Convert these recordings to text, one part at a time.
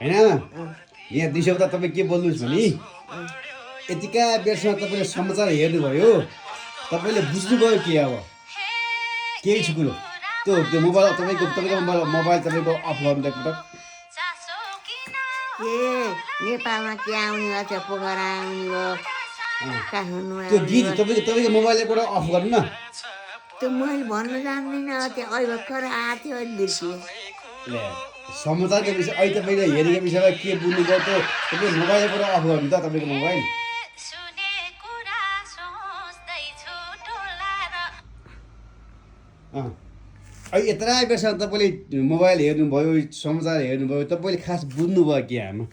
हैन यहाँ 200 त तपाईँ के बोल्नुहोस् भने यतिका बेरसम्म तपाईँले समाचार हेर्नुभयो तपाईँले बुझ्नुभयो के अब केही छ कुरो त्यो मोबाइल तपाईँको मोबाइल तपाईँको अफ गर्नु एकपटक नेपालमा के आउने भयो त्यो पोखरा आउने भयो काठमाडौँ त्यो गीत तपाईँको मोबाइल एकपटक अफ गर्नु न त्यो मैले भन्न जान्दिनँ त्यो अहिले भर्खर आएको थियो अहिले बिर्सिएँ समाचारको विषय अहिले तपाईँले हेरेको विषयमा के बुझ्नुभयो त्यो तपाईँ मोबाइल एकपटक अफ गर्नु त तपाईँको मोबाइल अहिले यत्रा बेरसम्म तपाईँले मोबाइल हेर्नुभयो समाचार हेर्नुभयो तपाईँले खास बुझ्नुभयो के आमा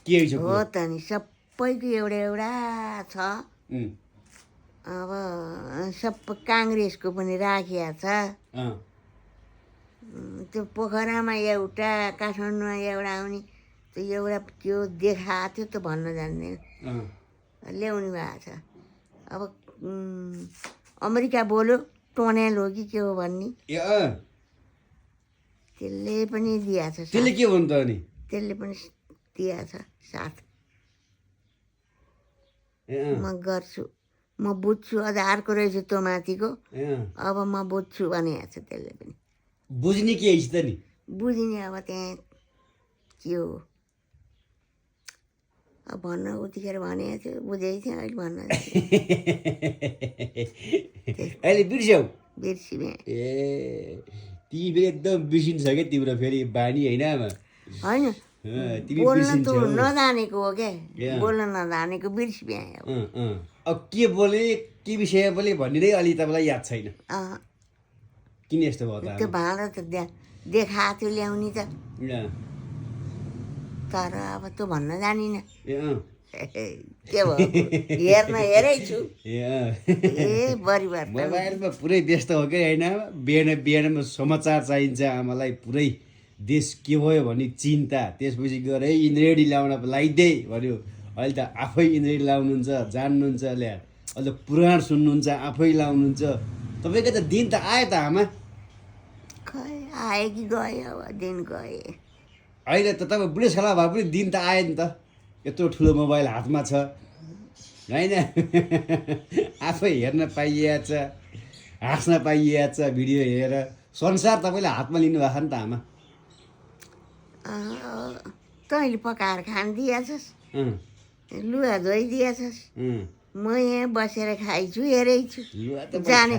के छ हो त नि सबैको एउटा एउटा छ अब सबै काङ्ग्रेसको पनि राखिया छ त्यो पोखरामा एउटा काठमाडौँमा एउटा आउने त्यो एउटा त्यो देखाएको थियो त भन्न जान्दैन ल्याउनु भएको छ अब अमेरिका बोल्यो टोन्याल हो कि के हो भन्ने त्यसले पनि दिएको छ त्यसले के भन्नु त अनि त्यसले पनि दिएको छ साथ म गर्छु म बुझ्छु अझ अर्को रहेछ त्यो माथिको अब म बुझ्छु भनेको छ त्यसले पनि बुझ्ने के छ त नि बुझिने अब त्यहाँ के हो अब भन्न उतिखेर भनेको थियो बुझेको थियो अहिले भन्न अहिले बिर्स्यौ बिर्सिने ए तिमी फेरि एकदम बिर्सिन्छ क्या तिम्रो फेरि बानी होइन आमा होइन बोल्न त नजानेको हो क्या बोल्न नजानेको बिर्सिने अब के बोले के विषय बोले भन्ने नै अलि तपाईँलाई याद छैन किन यस्तो भयो त त्यो भाँडा त देखाएको थियो ल्याउने त तर अब त्यो भन्न जानिनँ के भयो हेर्न हेरै छु ए परिवार मोबाइलमा पुरै व्यस्त हो क्या होइन बिहानमा समाचार चाहिन्छ आमालाई पुरै देश के भयो भन्ने चिन्ता त्यसपछि गएर इन्द्रेडी लाउन लगाइदे भन्यो अहिले त आफै इन्द्रेडी लाउनुहुन्छ जान्नुहुन्छ ल्या अहिले पुराण सुन्नुहुन्छ आफै लाउनुहुन्छ तपाईँको त दिन त आयो त आमा खै आयो कि गयो अब दिन गए अहिले त तपाईँ बुढेसकाल भए पनि दिन त आयो नि त यत्रो ठुलो मोबाइल हातमा छ होइन आफै हेर्न पाइएको छ हाँस्न पाइएको छ भिडियो हेरेर संसार तपाईँले हातमा लिनुभएको नि त आमा तैँले पकाएर खान दिएछस् लुगा धोइदिएछस् म यहाँ बसेर खाइछु हेरेछु जाने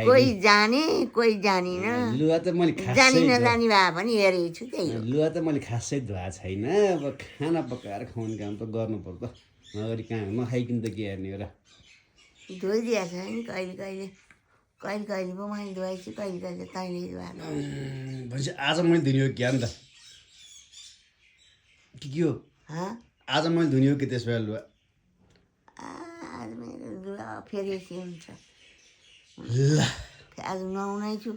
कोही जाने कोही जानिन लुगा त मैले जानी नजानी भए पनि हेरेछु त्यही हो लुगा त मैले खासै धुवा छैन अब खाना पकाएर खुवाउने काम त गर्नुपर्छ नगरी कहाँ नखाइकन त के हेर्ने हो र धोइदिएछ नि कहिले कहिले कहिले कहिले पो मैले धुवाइछु कहिले कहिले तैँले धुवाएको भनेपछि आज मैले धुने हो क्या नि त के हो आज मैले धुने हो कि त्यसो भए लुगा आज मेरो लुगा फेरि हुन्छ ल आज नुहाउनै छु